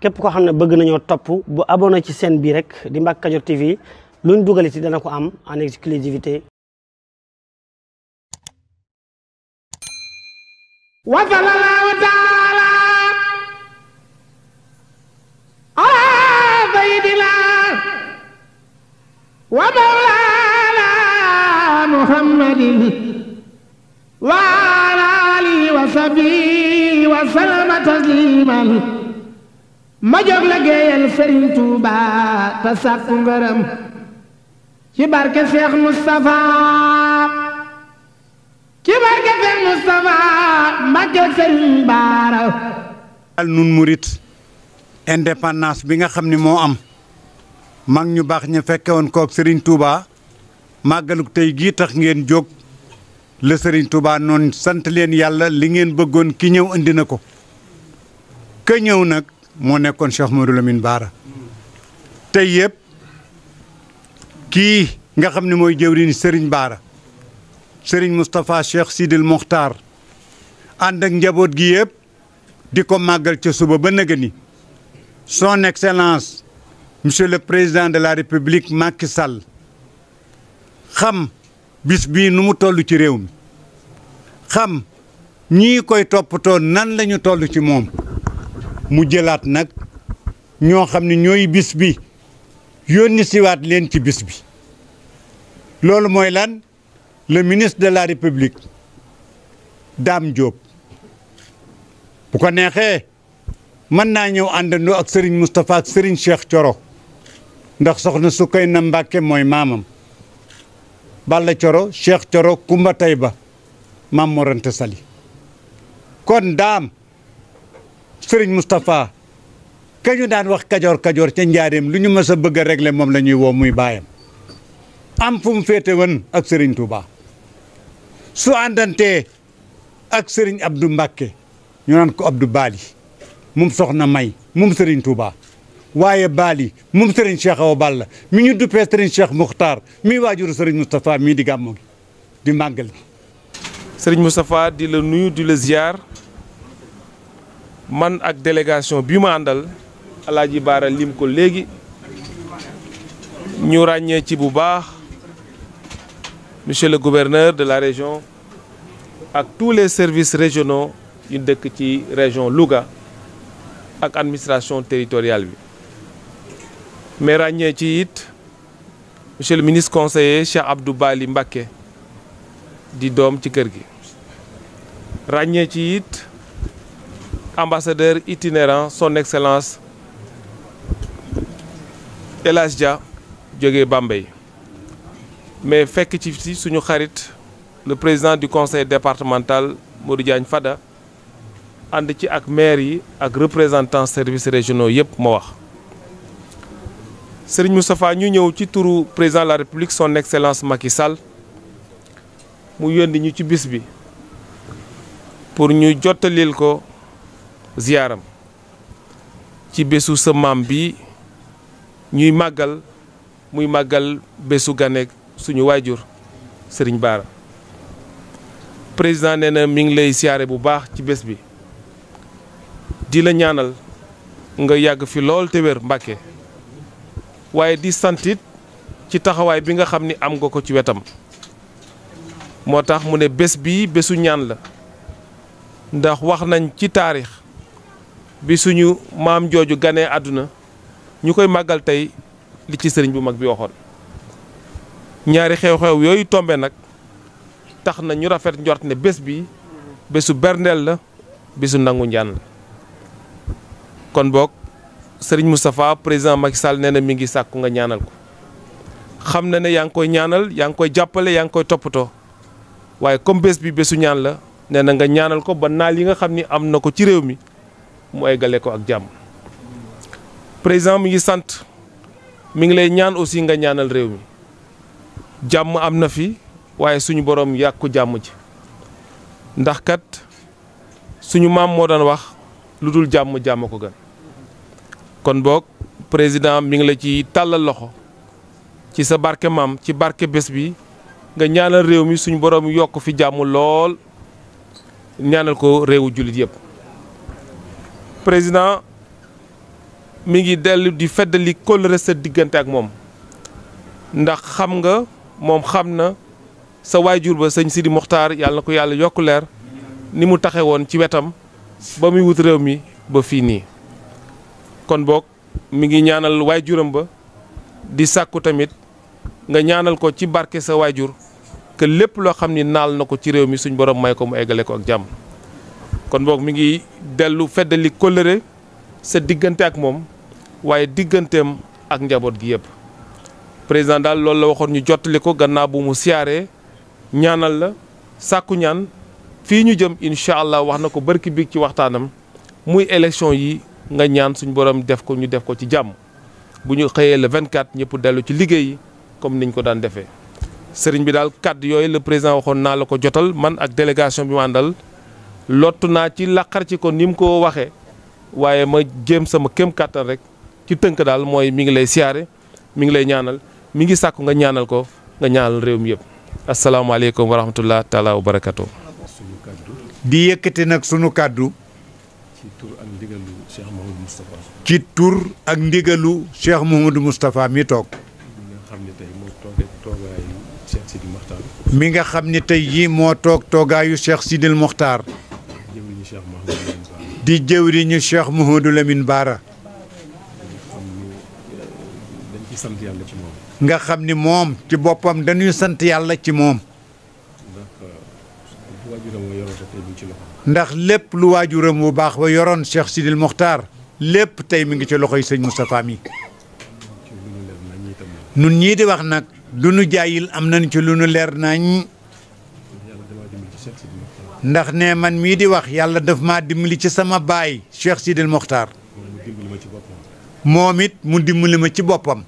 képp koo xam ne bëgg nañoo topp bu abonné ci chaîne bi rek di Mbacke Kadior TV luñ dugal ci dana ko am en exclusivité. wa sallallahu taala ala sayyidina wa mawlana muhammadin wa ala alihi wa sahbihi wa sallama tasliman ma jóg la géeyal Serigne Touba te sàkku ngërëm ci barke Cheikh Moustapha Mbacke Serigne Bara nun murit indépendance bi nga xam ni moo am mag ñu baax ñu fekke woon kook Serigne Touba màggaluk tey gii tax ngeen jóg la Serigne Touba noonu sant leen yàlla li ngeen bëggoon ki ñëw indi na ko ka ñëw nag moo nekkoon Cheikh Modou Lamine Bara tey yëpp kii nga xam ne mooy jëwriñ Serigne Bara Serigne Moustapha Cheikh Sidil Mokhtar ànd ak njaboot gi yëpp di ko màggal ca suba ba nëga ni son excellence monsieur le président de la république Macky Sall xam bis bii nu mu toll ci réew mi xam ñii koy toppatoo nan la ñu toll ci moom mu jëlaat nag ñoo xam ne ñooy bis bi yónni siwaat leen ci bis bi loolu mooy lan le ministre de la république Dame Diop bu ko neexee mën naa ñëw àndandoo ak Serigne Moustapha ak Serigne Cheikh Thioro ndax soxna Sukayna Mbacke mooy maamam Balla Thioro Cheikh Thioro Kumba Tayba maam Morante Sali kon daam Serigne Moustapha kañu daan wax Kajoor Kajoor ca njaareem lu ñu mës a bëgg a régler moom la ñuy woo muy baayam am fu mu féete woon ak Serigne Touba su àndantee ak Serigne Abdou Mbacke ñu naan ko Abdou Bali moom soxna May moom Serigne Touba waaye Bali moom Serigne Cheikh Awa Balla mi ñu duppee Serigne Cheikh Muxtaar mi waajuru Serigne Moustapha mii di gàmmu gi di màggal gi. Serigne Moustapha di la nuyu di la ziar man ak délégation bi ma àndal Alaaji Bara lim ko léegi ñu ràññee ci bu baax monsieur le gouverneur de la région ak tous les services régionaux yu dëkk ci région Louga ak administration territoriale bi mais ràññee ci it monsieur le ministre conseiller Cheikh Abdou Bali Mbacké di doom ci kër gi ràññee ci it ambassadeur itinérant son excellence El Hadj Dia jógee Bambey mais fekk ci suñu xarit le président du conseil départemental Modou Diagne Fada ànd ci ak maire yi ak représentants services régionaux yëpp ma wax Serigne Moustapha ñu ñëw ci turu président de la République son excellence Macky Sall mu yónni ñu ci bis bi pour ñu jottalil ko ziyaaram ci bésu sa maam bi ñuy màggal muy màggal bésu ganek suñu waajur Serigne Bara président nee na mi ngi lay siyaare bu baax ci bés bi di la ñaanal nga yàgg fi lool te wér Mbàkke waaye di santit ci taxawaay bi nga xam ni am nga ko ci wetam moo tax mu ne bés bi bésu ñaan la ndax wax nañ ci taarix bi suñu maam jooju ganee àdduna ñu koy màggal tey li ci sëriñ bu mag bi waxoon ñaari xew-xew yooyu tombe nag tax na ñu rafet njort ne bés bi bésu berndeel la bésu nangu njaan la kon boog sëriñ Moustapha président Macky Sall nee na mi ngi sàkku nga ñaanal ko xam na ne yaa ngi koy ñaanal yaa ngi koy jàppale yaa ngi koy toppatoo waaye comme bés bi bésu ñaan la nee na nga ñaanal ko ba naal yi nga xam ni am na ko ci réew mi mu eggale ko ak jàmm président mi ngi sant mi ngi lay ñaan aussi nga ñaanal réew mi jàmm am na fi waaye suñu borom yàqu jàmm ji ndax kat suñu maam moo daan wax lu dul jàmm jàmm ko gën kon boog président mi ngi la ci tàllal loxo ci sa barke maam ci barke bés bi nga ñaanal réew mi suñu borom yokk fi jàmm lool ñaanal ko réewu jullit yëpp président mi ngi dellu di feddali kóllëre sa diggante ak moom ndax xam nga moom xam na sa waajur ba sëñ Sidi Mokhtar yàlla na ko yàlla yokku leer ni mu taxe woon ci wetam ba muy wut réew mi ba fii nii kon boog mi ngi ñaanal waajuram ba di sàkku tamit nga ñaanal ko ci barke sa waajur que lépp loo xam ni naal na ko ci réew mi suñ borom may ko mu eggale ko ak jàmm kon boog mi ngi dellu feddali kóllëre sa diggante ak moom waaye digganteem ak njaboot gi yëpp président daal loolu la waxoon ñu jottali ko gannaaw bu mu siyaaree ñaanal la sàkku ñaan fii ñu jëm incha allah wax na ko barki biig ci waxtaanam muy élection yi nga ñaan suñ borom def ko ñu def ko ci jàmm bu ñu xëyee le 24 ñëpp dellu ci liggéey yi comme niñ ko daan defee sëriñ bi daal kàddu yooyu le président waxoon naa la ko jotal man ak délégation bi ma àndal lottu naa ci laqar ci ko ni mu ko waxee waaye ma jéem sama kéem kàttan rek ci tënk daal mooy mi ngi lay siyaare mi ngi lay ñaanal mi ngi sàkku nga ñaanal ko nga ñaanal réew mi yëpp asalaamaaleykum wa rahmatullah taala wa barakatu di yëkkati nag sunu kàddu ci tur ak ndigalu Cheikh Mouhamadou Moustapha. ci tur ak ndigalu Cheikh Mouhamadou Moustapha mi toog mi nga xam ne tey moo toogee toogaayu Cheikh Sidi Mokhtar. mi nga xam ne tey jii moo toog toogaayu Cheikh Sidil Mokhtar jëwriñu Cheikh Mouhamadou Lamine Bara. di jëwriñu Cheikh Mouhamadou Lamine Bara dañ ci sant yàlla ci moom. nga xam ni moom ci boppam dañuy sant yàlla ci moom ndax waajuram wa yoroon tey mi ngi ci loxo. ndax lépp lu waajuram bu baax ba yoroon Cheikh Sidil Mokhtar lépp tey mi ngi ci loxoy sëñ Moustapha mi ci lu ñu leer nañ itam nag. nun ñii di wax nag lu nu jaayil am nañ ci lu nu leer nañ yàlla damaa dimbali ci Cheikh Sidi Mokhtar. ndax ne man mii di wax yàlla daf maa dimbali ci sama baay Cheikh Sidil Mokhtar moom mu dimbali ma ci boppam. moom it mu dimbali ma ci boppam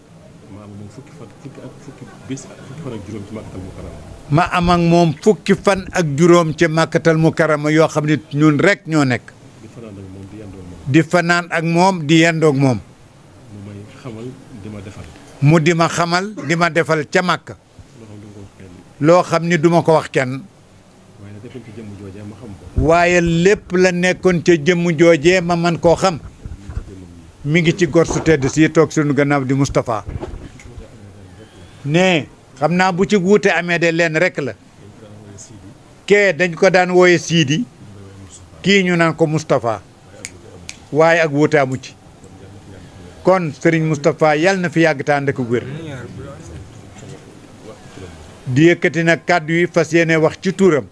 ma am moom fukki bés ak fukki fan ak juróom ci Makkatal Mukarrama. ma am ak moom fukki fan ak juróom ca Makkatal Mukarrama yoo xam ne ñun rek ñoo nekk di fanaan ak moom di yendoo moom. di fanaan ak moom di yendoog moom mu may xamal di ma defal. mu di ma xamal di ma defal ca Makka loo xam ne du ma ko loo xam ni duma ko wax wax kenn. kenn waaye nag defal ci jëmm joojee ma xam ko. waaye lépp la nekkoon ca jëmm joojee ma man koo xam mi ngi ci gor su tedd si toog sunu gannaaw di Moustapha ne xam naa bu ci wuute amee de lenn rek la kee dañ ko daan wooye Sidi kii ñu naan ko Moustapha waaye ak wuute amu ci kon Serigne Moustapha yàlla na fi yàgg te ànd ak wér di yëkkati nag kàddu yi fas yéene wax ci tuuram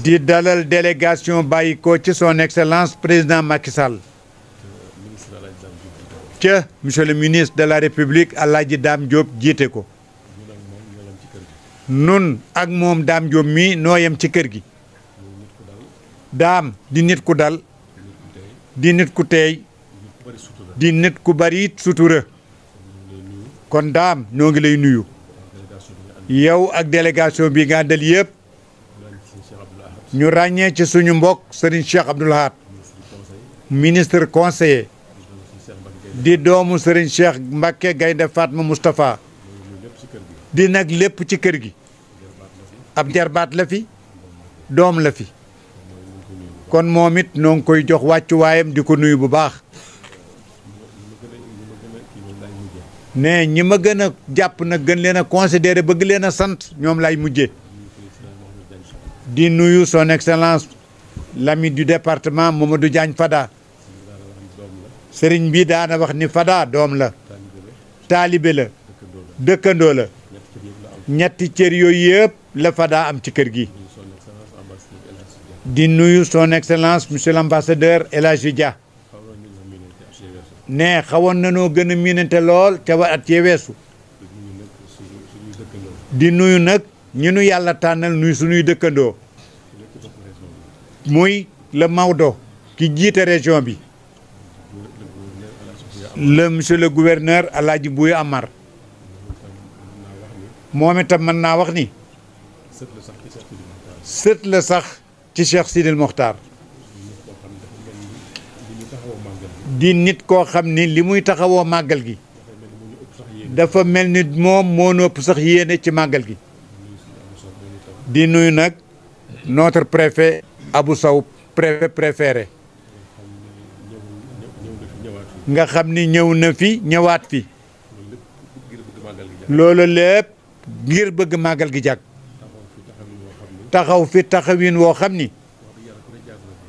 di dalal délégation bàyyi ko ci son excellence président Macky Sall ca monsieur le ministre de la république Alaaji Dame Diop jiite ko nun ak moom Dame Diop mii noo yem ci kër gi daam di nit ku dal di nit ku teey di nit ku bari it sutura kon daam ñoo ngi lay nuyu yow ak délégation bi nga dal yëpp ñu ràññee ci suñu mbokk Serigne Cheikh Abdoul Ahad ministre conseiller di doomu Serigne Cheikh Mbacké Gaynde Fatma Moustapha di nag lépp ci kër gi ab jarbaat la fi doom la fi kon moom it noo ngi koy jox wàccuwaayam di ko nuyu bu baax ne ñi ma gën a jàpp nag gën leen a considéré bëgg leen a sant ñoom lay mujjee di nuyu son excellence l'ami du département Mamadou Diagne Fada sëriñ bi daana wax ni Fada doom la taalibe la dëkkandoo la ñetti cër yooyu yëpp la Fada am ci kër gi di nuyu son excellence monsieur l'ambassadeur El Hadji Dia ne xawoon nañoo gën a miinante lool ca wa at yee weesu di nuyu nag ñu nu yàlla tànnal nuyu suñuy dëkkandoo muy le Maodo ki jiite région bi le monsieur le gouverneur Alaaji Bouy Amar moom itam mën naa wax ni sët la sax ci Cheikh Sidil Mokhtar di nit koo xam ni li muy taxawoo màggal gi dafa mel ni moom moo nëpp sax yéene ci màggal gi di nuyu nag notre préfet Abou Sow préfet préféré nga xam ni ñëw na fi ñëwaat fi loolu lépp ngir bëgg màggal gi jàkk taxaw fi taxawin woo xam ni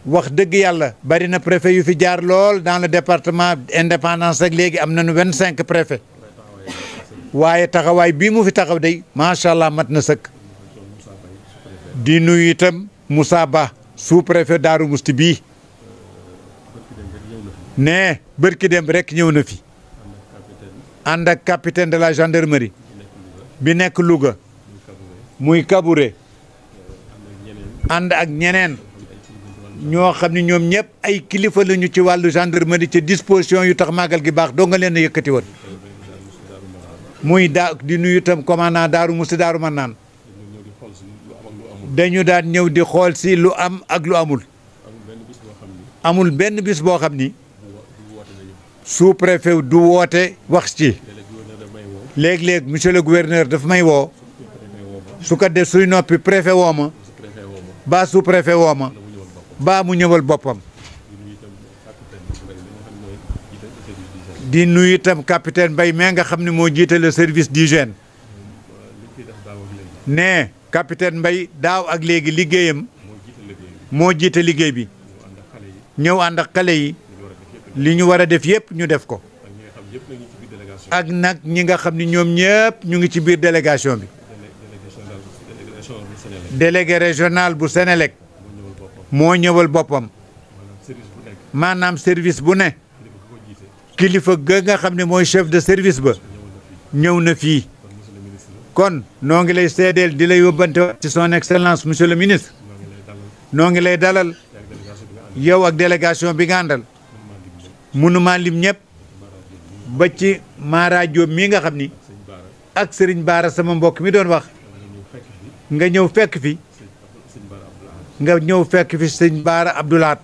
wax dëgg yàlla bari na préfet yu fi jaar lool dans le département indépendance ak léegi am nañu 25 préfet waaye taxawaay bii mu fi taxaw day macha allah mat na sëkk di nuyu itam Moussa Ba sous préfet Daaru Musti bii ne bërki dem rek ñëw na fi ànd ak capitaine de la gendarmerie bi nekk Louga muy Kabouré ànd ak ñeneen ñoo xam ne ñoom ñëpp ay kilifa lañu ci wàllu gendarmerie ci disposition yu tax màggal gi baax doo nga leen a yëkkati woon muy di nuyu itam commandant Daaru Musti Daaru Manaan dañu daan ñëw di xool si lu am ak lu amul benn bis boo xam ni sous préfet du woote wax ci léeg-léeg monsieur le gouverneur daf may woo su ko def suy noppi préfet woo ma ba sous préfet woo ma ba mu ñëwal boppam di nuyu itam capitaine Mbaye mais nga xam ne moo jiite le service d'hygiène ne capitaine Mbaye daaw ak léegi liggéeyam moo jiite liggéey bi ñëw ànd ak xale yi li ñu war a def yëpp ñu def ko ak nag ñi nga xam ne ñoom ñëpp ñu ngi ci biir délégation bi délégué régional bu Sénélec moo ñëwal boppam maanaam service bu ne kilifa ga nga xam ne mooy chef de service ba ñëw na fii kon noo ngi lay seedeel di la yóbbante ci son excellence monsieur le ministre noo ngi lay dalal yow ak délégation bi nga àndal mënuma lim ñëpp ba ci Mara Diop mii nga xam ni ak Serigne Bara sama mbokk mi doon wax nga ñëw fekk fi Serigne Bara Abdoulaat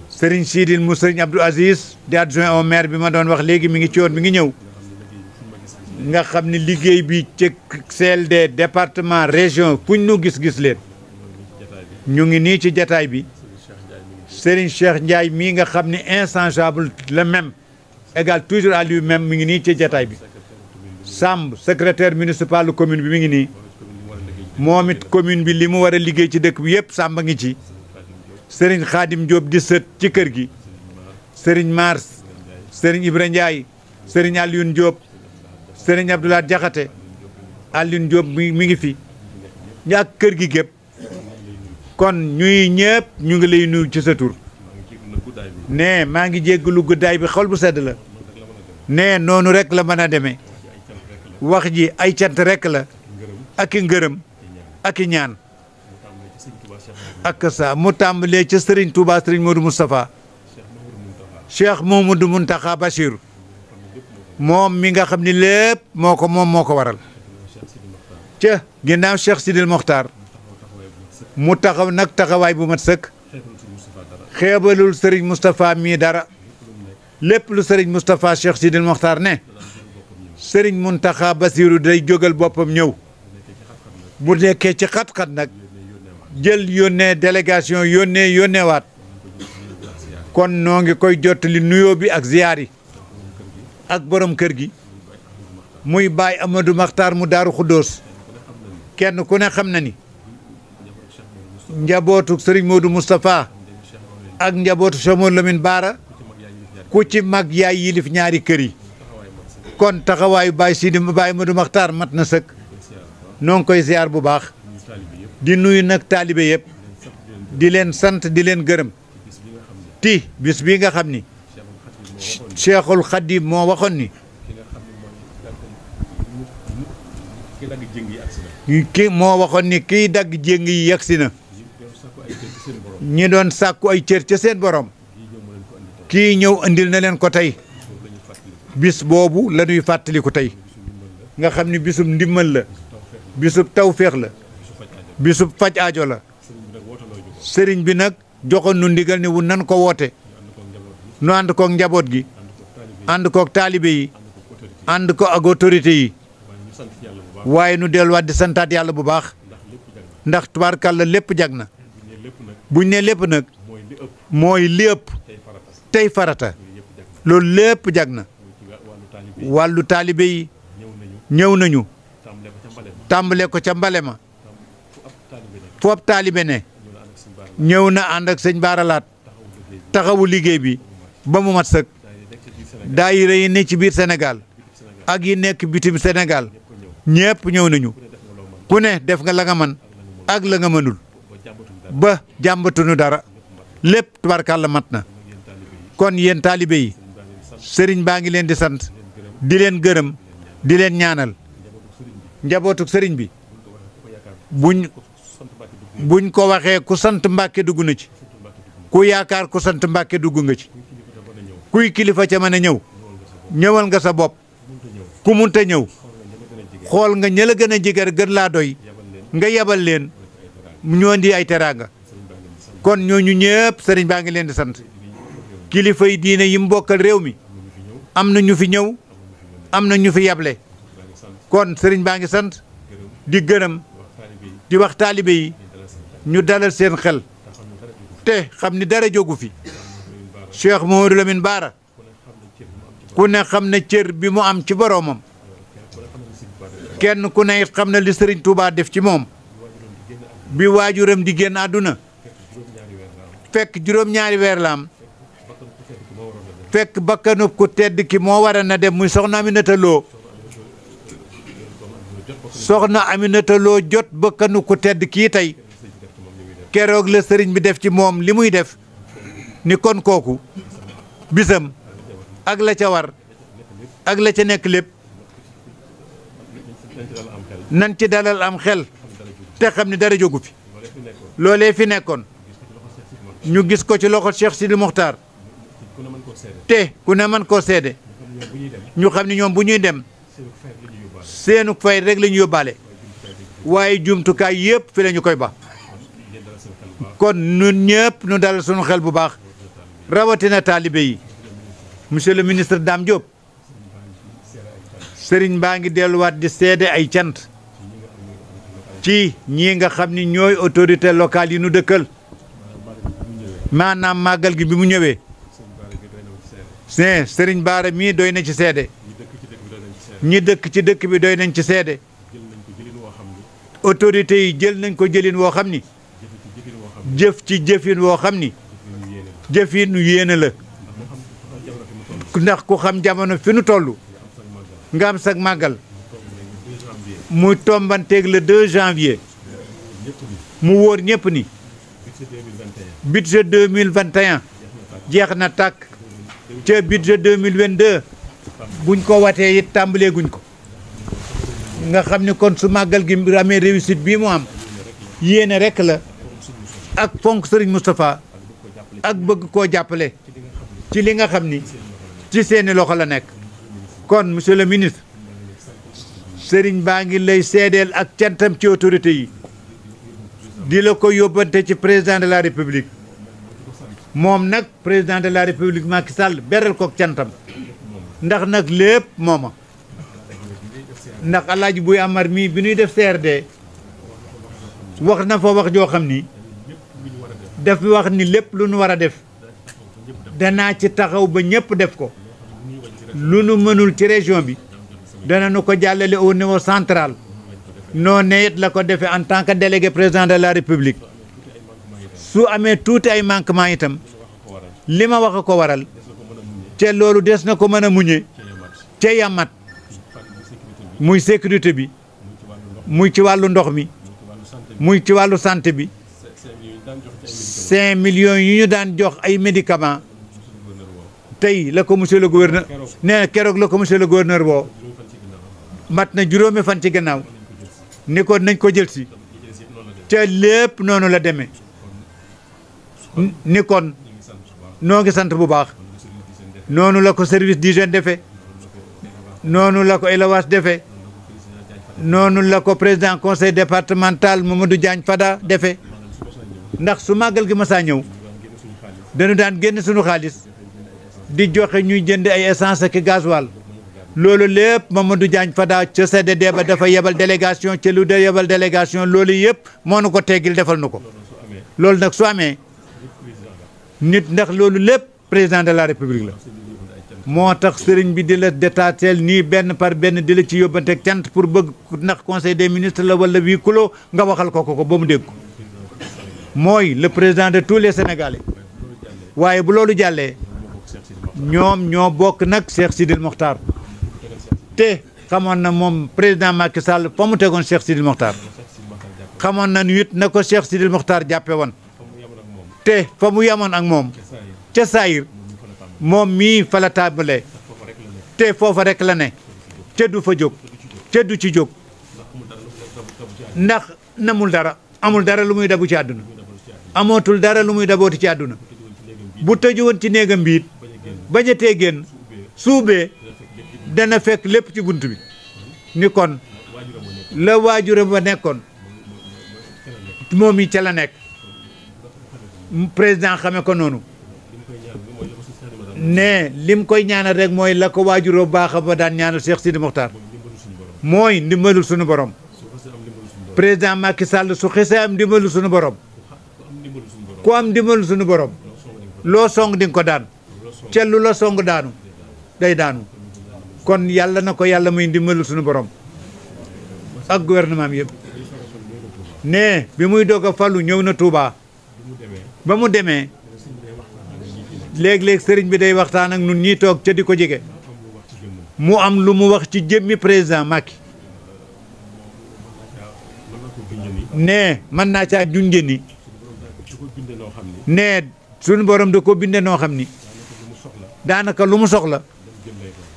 Serigne Sidil mu Serigne Abdou Aziz di adjoint au maire bi ma doon wax léegi mi ngi ci yoon mi ngi ñëw nga xam ni liggéey bi ci CLD département région fuñ nu gis-gis leen ñu ngi nii ci jataay bi Serigne Cheikh Ndiaye mii nga xam ni inchangeable le même égal toujours à lui-même mi ngi nii ci jataay bi Samb secrétaire municipal commune bi mi ngi nii moom it commune bi li mu war a liggéey ci dëkk bi yëpp Samba ngi ci Serigne Khadim Diop di sët ci kër gi Serigne Mars Serigne Ibra Ndiaye Serigne Alioune Diop Serigne Abdoulaye Diakhaté Alioune Diop mi ngi fi ñàkk kër gi gépp kon ñuy ñëpp ñu ngi lay nuyu ci sa tur ne maa ngi jéggalu guddaay bi xol bu sedd la ne noonu rek la mën a demee wax ji ay cant rek la ak i ngërëm ak i ñaan ak sa mu tàmbalee ca Serigne Touba Serigne Modou Moustapha Cheikh Mamadou Mountakha Bachir moom mi nga xam ni lépp moo ko waral ca ginnaaw Cheikh Sidil Mokhtar mu taxaw nag taxawaay bu mat sëkk xeebalul Serigne Moustapha mii dara lépp lu Serigne Moustapha Cheikh Sidil Mokhtar ne Serigne Mountakha Bassirou day jógal boppam ñëw bu nekkee ci xat-xat nag jël yónnee délégation yónneewaat kon noo ngi koy jottali nuyoo bi ak ziyaar yi ak borom kër gi muy Baye Amadou Makhtar mu Daaru Xuddoos kenn ku ne xam na ni njabootu Serigne Modou Moustapha ak njabootu Cheikh Mouhamadou Lamine Bara ku ci mag yaay yilif ñaari kër yi kon taxawaayu Baye Amadou Makhtar mat na sëkk noo ngi koy ziar bu baax di nuyu nag taalibe yëpp di leen sant di leen gërëm ti bis bi nga xam ni Cheikhul Khadim moo waxoon ni kiy dagg jéng yi yegsi na ñi doon sàkku ay cër ca seen borom kii ñëw andil na leen ko tey bis boobu la ñuy fàttaliku tey nga xam ni bisub ndimmal la bisub tawféex la bisub faj aajo la sëriñ bi nag joxoon nu ndigal ne wu nan ko woote nu ànd kook njaboot gi ànd kook taalibe yi ànd ko ak autorité yi waaye nu delluwaat di santaat yàlla bu baax ndax tubaarkàlla lépp jag na buñ ne lépp nag mooy li ëpp tey farata loolu lépp jag na wàllu taalibe yi ñëw nañu tàmbale ko ca mbale ma fu ab taalibe ne ñëw na ànd ak sëñ Bara Laat taxawu liggéey bi ba mu mat sëkk daayira yi ne ci biir Sénégal ak yi nekk bitim Sénégal ñëpp ñëw nañu ku ne def nga la nga man ak la nga mënul ba jàmbatunu dara lépp tubarkàlla mat na kon yéen taalibe yi sëriñ baa ngi leen di sant di leen gërëm di leen ñaanal njabootuk sëriñ bi buñ ko waxee ku sant Mbàkke dugg na ci ku yaakaar ku sant Mbàkke dugg nga ci kuy kilifa ca mën a ñëw ñëwal nga sa bopp ku munta ñëw xool nga ña la gën a jigar gën laa doy nga yebal leen ñoo di ay teraanga kon ñooñu ñëpp sëriñ baa ngi leen di sant kilifa yi diine yi mu bokkal réew mi am na ñu fi ñëw am na ñu fi yable kon sëriñ baa ngi sant di gërëm di wax taalibe yi ñu dalal seen xel te xam ni dara jógu fi Cheikh Mouhamadou Lamine Bara ku ne xam na cër bi mu am ci boroomam kenn ku ne it xam na li sëriñ Touba def ci moom bi waajuram di génn àdduna fekk juróom-ñaari weer la am fekk bakkanub ku tedd ki moo war a na dem muy soxna Aminata Lo soxna Aminata Lo jot bakkanu ku tedd kii tey keroog la sëriñ bi def ci moom li muy def ni kon kooku bisam ak la ca war ak la ca nekk lépp nan ci dalal am xel te xam ni dara jógu fi loolee fi nekkoon ñu gis ko ci loxo Cheikh Sidi Mokhtar te ku ne mën koo seede ñu xam ni ñoom bu ñuy dem seenu fay rek la ñu yóbbaale waaye jumtukaay yëpp fi la ñu koy ba kon ñun ñëpp ñu dalal suñu xel bu baax rawatina taalibe yi monsieur le ministre Dame Diop sëriñ baa ngi delluwaat di seede ay cant ci ñii nga xam ni ñooy autorité locale yi nu dëkkal maanaam màggal gi bi mu ñëwee sëriñ Bara mii doy na ci seede ñi dëkk ci dëkk bi doy nañ ci seede autorité yi jël nañ ko jëlin woo xam ni jëf ci jëfin woo xam ni jëfinu yéene la ndax ku xam jamono fi nu toll nga am sag màggal muy tombanteeg le 2 janvier mu wóor ñëpp ni budget 2021 jeex na tàkk ca budget 2022 buñ ko watee it tàmbalee guñ ko nga xam ni kon su màggal gi amee réussite bii mu am yéene rek la ak fonk Serigne Moustapha ak bëgg koo jàppale ci li nga xam ni ci seeni loxo la nekk kon monsieur le ministre Serigne baa ngi lay seedeel ak cantam ci autorité yi di la ko yóbbante ci président de la république moom nag président de la république Macky Sall beral ko cantam ndax nag lépp mooma ndax Alaaji Buy Amar mii bi ñuy def CRD wax na fa wax joo xam ni daf wax ni lépp lu nu war a def danaa ci taxaw ba ñëpp def ko lu nu mënul ci région bi dana nu ko jàllale au niveau central noonu it la ko defee en tant que délégué président de la république su amee tuuti ay manquement itam li ma wax a ko waral te loolu des na ko mën a muñe ca yamat muy sécurité bi muy ci wàllu ndox mi muy ci wàllu santé bi 5 millions yi ñu daan jox ay médicaments tey la ko monsieur le gouverneur nee na keroog la ko monsieur le gouverneur woo mat na juróomi fan ci gannaaw ni ko nañ ko jël si te lépp noonu la demee ni kon noo ngi sant bu baax noonu la ko service d'hygiène defee noonu la ko élevage defee noonu la ko président conseil départemental Mamadou Diagne Fada defee ndax su màggal gi masaa ñëw dañu daan génn suñu xaalis di joxe ñuy jënd ay essence ak gasoil loolu lépp Mamadou Diagne Fada ca CDD ba dafa yebal délégation ca lu de yebal délégation loolu yëpp moo nu ko teggil defal nu ko loolu nag su amee nit ndax loolu lépp président de la république la moo tax sëriñ bi di la détaateel nii benn par benn di la ci yóbbanteeg cant pour bëgg ndax conseil des ministres la wala huis clos nga waxal ko ba mu dégg ko mooy le président de tous les sénégalais waaye bu loolu jàllee ñoom ñoo bokk nag Cheikh Sidil Mokhtar te xamoon na moom président Macky Sall fa mu tegoon Cheikh Sidil Mokhtar xamoon na it na ko Cheikh Sidil Mokhtar jàppe woon te fa mu yamoon ak moom ca saayir moom mii fa la tàmbalee te foofa rek la ne te du fa jóg te du ci jóg ndax namul dara amul dara lu muy dabu ci àdduna amootul dara lu muy dabooti ci àdduna bu tëju woon ci néegam biit bañatee génn suubee dana fekk lépp ci bunt bi ni kon la waajuram ba nekkoon moom yi ca la nekk président xame ko noonu ne lim koy ñaanal rek mooy la ko waajuroo baax ba daan ñaanal Cheikh Sidi Mokhtar mooy ndimbalul sunu borom président Macky Sall su xesee am ndimbalul sunu borom ku am ndimbalul sunu borom loo song di nga ko daan ca lu la song daanu day daanu kon yàlla na ko yàlla muy ndimbalul sunu borom ak gouvernement bi yëpp ne bi muy doog a falu ñëw na Touba ba mu demee léeg-léeg sëriñ bi day waxtaan ak nun ñii toog ca di ko jege mu am lu mu wax ci jëmmi président Macky ne mën naa caa junjee ni ne suñu borom da ko binde noo xam ni daanaka lu mu soxla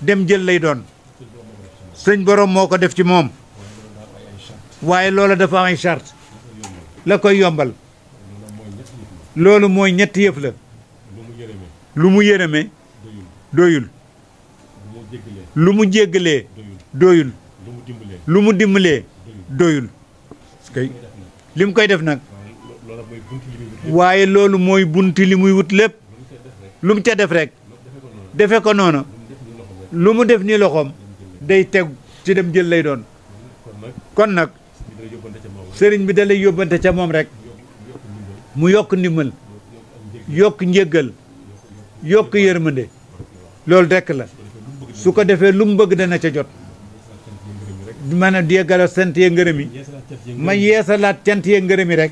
dem jël lay doon sëñ borom moo ko def ci moom waaye loola dafa am ay charte la koy yombal loolu mooy ñetti yëf la lu mu yërëme doyul lu mu jéggalee doyul lu mu dimbalee doyul kay li mu koy def nag waaye loolu mooy bunti li muy wut lépp lu mu ca def rek defe ko noonu lu mu def nii loxoom day teg ci dem jël lay doon kon nag sëriñ bi da lay yóbbante ca moom rek mu yokk ndimbal yokk njéggal yokk yërmande loolu rekk la su ko defee lu mu bëgg dana ca jot mën a déggala sant yee ngërëm yi ma yeesalaat cant yee ngërëm yi rek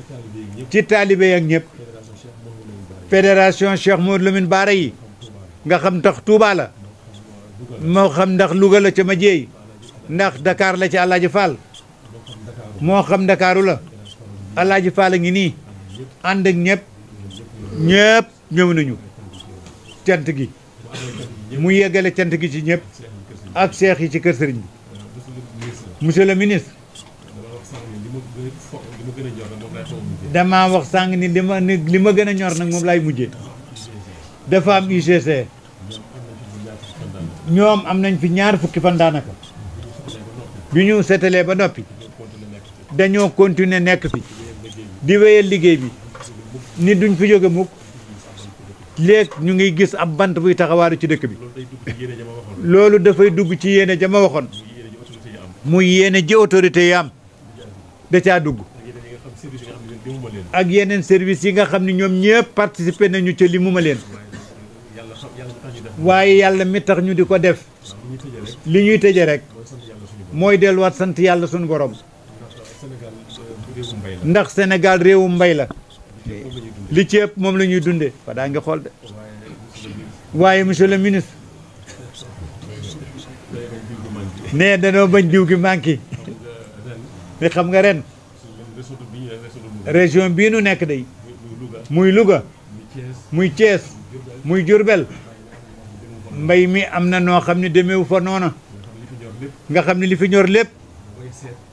ci taalibe ak ñëpp fédération Cheikh Modou Lamine Bara yi nga xam ndax Touba la moo xam ndax Louga la ca ma jéey ndax Dakar la ci Alaaji Fall moo xam Ndakaaru la Alaaji Fall a ngi nii ànd ak ñëpp ñëw nañu cant gi mu yeggale cant gi ci ñëpp ak seex yi ci kër sëriñ bi monsieur le ministre damaa wax sàng ni li ma gën a ñor nag moom laay mujjee dafa am UGC ñoom am nañ fi ñaar fukki fan daanaka bi ñu seetalee ba noppi dañoo continuer nekk fi di wéyal liggéey bi ni duñ fi jóge mukk léegi ñu ngi gis ab bant buy taxawaaru ci dëkk bi loolu dafay dugg ci yéene ja ma waxoon muy yéene ji autorité yi am da caa dugg ak yeneen service yi nga xam ne ñoom ñëpp participer nañu ca li mu ma leen waaye yàlla mi tax ñu di ko def li ñuy tëje rek mooy delluwaat sant yàlla suñu borom ndax Sénégal réewu mbay la li ci ëpp moom la ñuy dundee fa daa ngi xool de waaye monsieur le ministre nee danoo bañ diw gi manqué mais xam nga ren région bii nu nekk day muy Louga muy Thiès muy Diourbel mbay mi am na noo xam ne demeewu fa noona nga xam ne li fi ñor lépp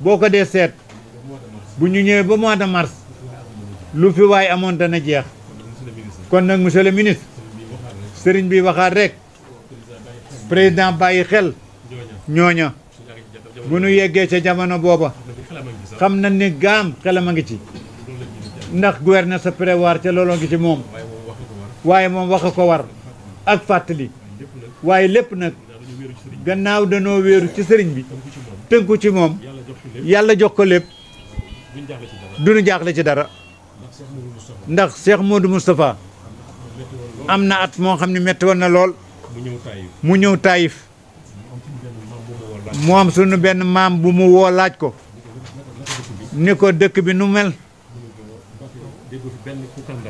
boo ko dee seet bu ñu ñëwee ba mois de mars lu fi waay amoon dana jeex kon nag monsieur le ministre sëriñ bi waxaat rek président bàyyi xel ñooña bu nu yeggee ca jamono booba xam na ni gaam xelam a ngi ci ndax gouverneur sa prévoir ca looloo ngi ci moom waaye moom wax a ko war ak fàttali waaye lépp nag gannaaw danoo wéeru ci sëriñ bi tënku ci moom yàlla jox ko lépp duñu jaaxle ci dara ndax Cheikh Modou Moustapha am na at moo xam ne metti woon na lool mu ñëw Taïf mu am sunu benn maam bu mu woo laaj ko ni ko dëkk bi nu mel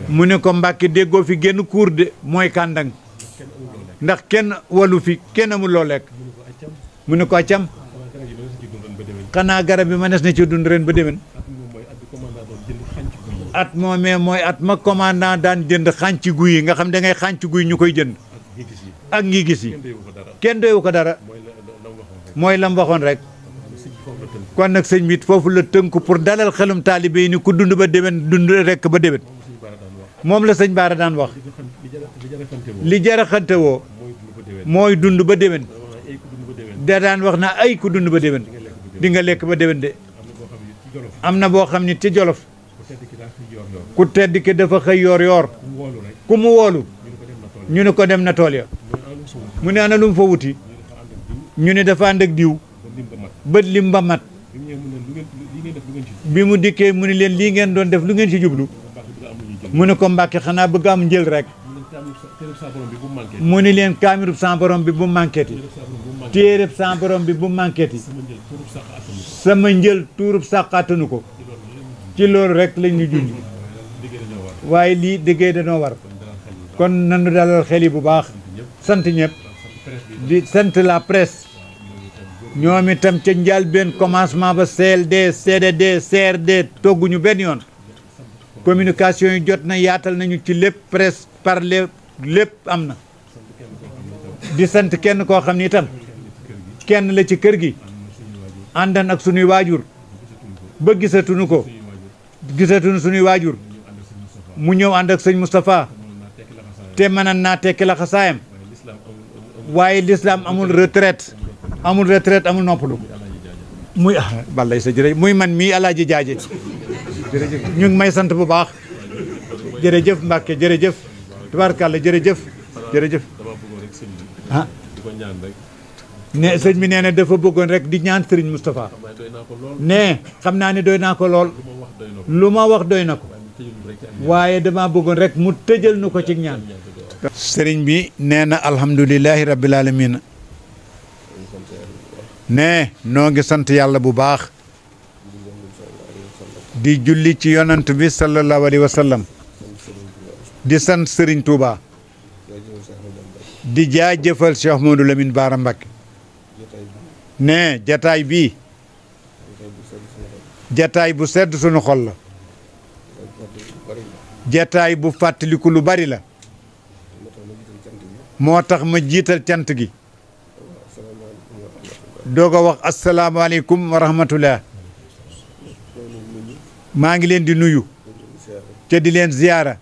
mu ne ko Mbàkke déggoo fi génn kuur de mooy kàndang ndax kenn walu fi kenn amul loo lekk mu ne ko accam xanaa garab bi ma nes na ci dund ren ba déwén at moomee mooy at ma commandant daan jënd xànc guy yi nga xam da ngay xànc guy ñu koy jënd ak ngi gis yi kenn doyu ko dara mooy lam waxoon rek kon nag sëñ bi foofu la tënku pour dalal xelum taalibe yi ni ku dund ba déwén dund rekk ba déwén moom la sëñ Baara daan wax li jara xante woo mooy dund ba déwén da daan wax na ay ku dund ba déwén di nga lekk ba déwén de am na boo xam ni ci Jolof ku tedd ki dafa xëy yoor ku mu woolu ñu ne ko dem na tool ya mu ne ana lu mu fa wuti ñu ne dafa ànd ak diw bët lim ba mat bi mu dikkee mu ne leen lii ngeen doon def lu ngeen ci jublu mu ne ko Mbàkke xanaa bëgg am njël rek mu ni leen kaamirub sa borom bi bu manquéti téereb sa borom bi bu manquéti sama njël tuurub sàqaatanu ko ci loolu rek lañ ñu junj waaye lii déggee dañoo war kon nanu dalal xel yi bu baax sant ñëpp di sant la presse ñoom itam ca njëlbéen commencement ba CLD CDD CRD togguñu benn yoon communication yi jot na yaatal nañu ci lépp presse parler lépp am na di sant kenn koo xam ni itam kenn la ci kër gi àndan ak sunuy waajur ba gisatuñu ko gisatuñu sunuy waajur mu ñëw ànd ak sëñ Moustapha te mënan naa tekki la xasaayam waaye l'islam amul retraite amul noppalu muy balay sa jërëjëf muy man mii Alaaji Jaaje jërëjëf ñu ngi may sant bu baax jërëjëf Mbàkke jërëjëf tubaarkàlla jërëjëf ah ne sëñ bi nee na dafa bëggoon rek di ñaan sëriñ Moustapha ne xam naa ne doy naa ko lool lu ma wax doy na ko waaye dama bëggoon rek mu tëjal nu ko ci ñaan sëriñ bi nee na alhamdulilahi rabbil alamin ne noo ngi sant yàlla bu baax di julli ci yonant bi sallallahu alayhi wa sallam di sant Serigne Touba di jaajëfal Cheikh Modou Lamine Bara Mbacké ne jataay bii jataay bu sedd sunu xol la jataay bu fàttaliku lu bari la moo tax ma jiital cant gi doog a wax asalaamaaleykum wa rahmatullah maa ngi leen di nuyu ca di leen ziyaara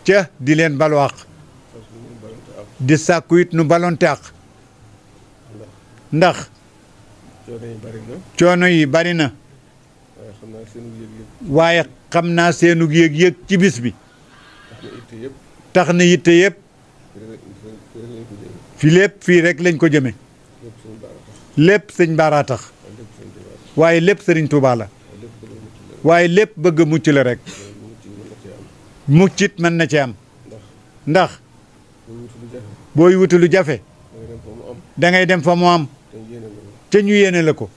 ca di leen balu àq di sàkku it nu balonte àq ndax coono yi bari na waaye xam naa seenu yëg-yëg ci bis bi tax na yitte yëpp fi lépp fii rek lañ ko jëme lépp sëñ Bara tax waaye lépp sëriñ Touba la waaye lépp bëgg a mucc la rek muccit mën na ci am ndax booy wuti lu jafe da ngay dem fa mu am ca ñu yéene la ko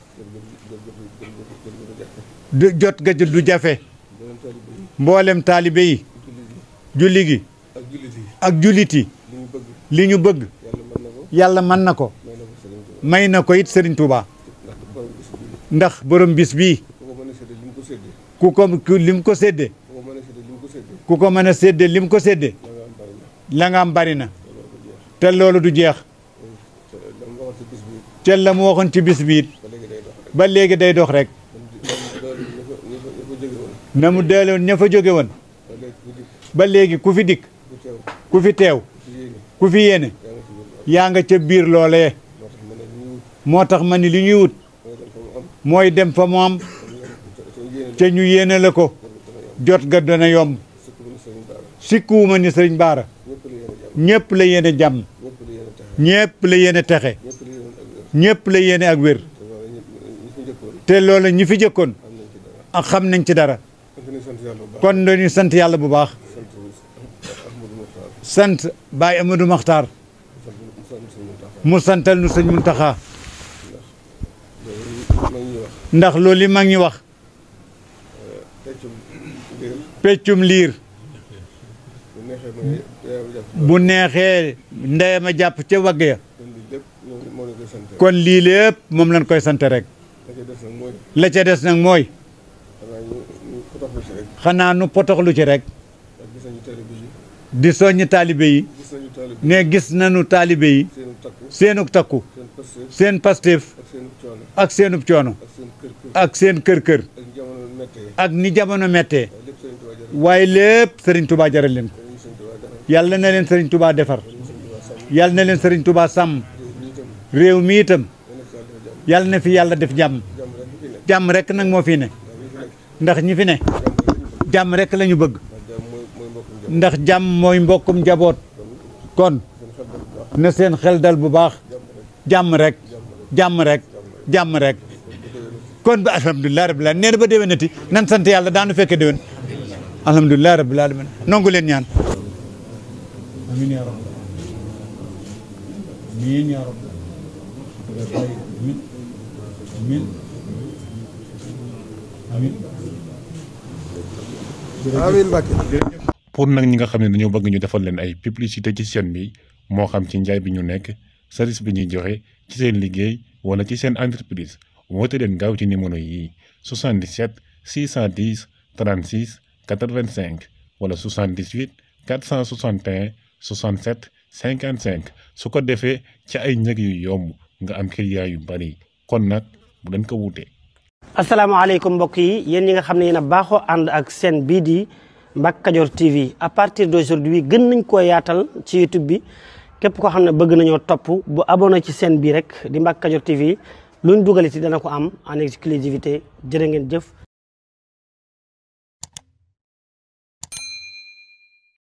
jot ga du jafe mboolem taalibe yi julli gi ak julliti li ñu bëgg yàlla mën na ko may na ko it Serigne Touba ndax borom bis bii ku ko lim ko sédde ku ko mën a sédde lim ko sédde la nga am bari na te loolu du jeex te la mu waxoon ci bis bi it ba léegi day dox rek na mu deeloon ña fa jóge woon ba léegi ku fi dikk ku fi teew ku fi yéene yaa nga ca biir loolee moo tax ma ni li ñuy wut mooy dem fa mu am ca ñu yéene la ko jot ga dana yomb sikkuwuma ni sëriñ Bara ñëpp la yéene jàmm ñëpp la yéene texe ñëpp la yéene ak wér te loolu ñi fi jëkkoon ak xam nañ ci dara kon dañuy sant yàlla bu baax sant Baye Amadou Makhtar mu santal nu sëñ Muntaxa ndax loolu li mag ñi wax peccum liir bu neexee ndeyam a jàpp ca wagg ya kon lii lépp moom lañ koy sant rek la ca des nag mooy xanaa nu potoxlu ci rek di soññ taalibe yi ne gis nañu taalibe yi seenuk takku seen pastéef ak seenub coono ak seen kër-kër ak ni jamono mettee waaye lépp Serigne Touba jaral leen ko yàlla na leen Serigne Touba defar yàlla na leen Serigne Touba sàmm réew mi itam yàlla na fi yàlla def jàmm jàmm rek nag moo fi ne ndax ñi fi ne jàmm rek la ñu bëgg ndax jàmm mooy mbokkum njaboot kon na seen xel dal bu baax jàmm rek jàmm rek jàmm rek kon ba alhamdulilah rabbil alamin nee na ba déwénati nan sant yàlla daanu fekke déwén alhamdulilah rabbil alamin nongu leen ñaan amiin yaa rabbi amiin yaa rabbi amiin amiin amiin Mbacke. pour nag ñi nga xam ne dañoo bëgg ñu defal leen ay publicité ci chaîne bi moo xam ci njaay bi ñu nekk service bi ñuy joxe ci seen liggéey wala ci seen entreprise woote leen gaaw ci numéro yi 77 610 36 85 wala 78 461 67 55 su ko defee ci ay njëg yu yomb nga am client yu bari kon nag bu leen ko wuute. asalaamaaleykum mbokk yi yéen ñi nga xam ne yéen a baaxoo ànd ak seen bii di Mbacke Kadior TV à partir d'aujourd'hui gën nañ koo yaatal ci YouTube bi képp koo xam ne bëgg nañoo topp bu abonné ci seen bii rek di Mbacke Kadior TV luñ dugal ci dana ko am en exclusivité jërë ngeen jëf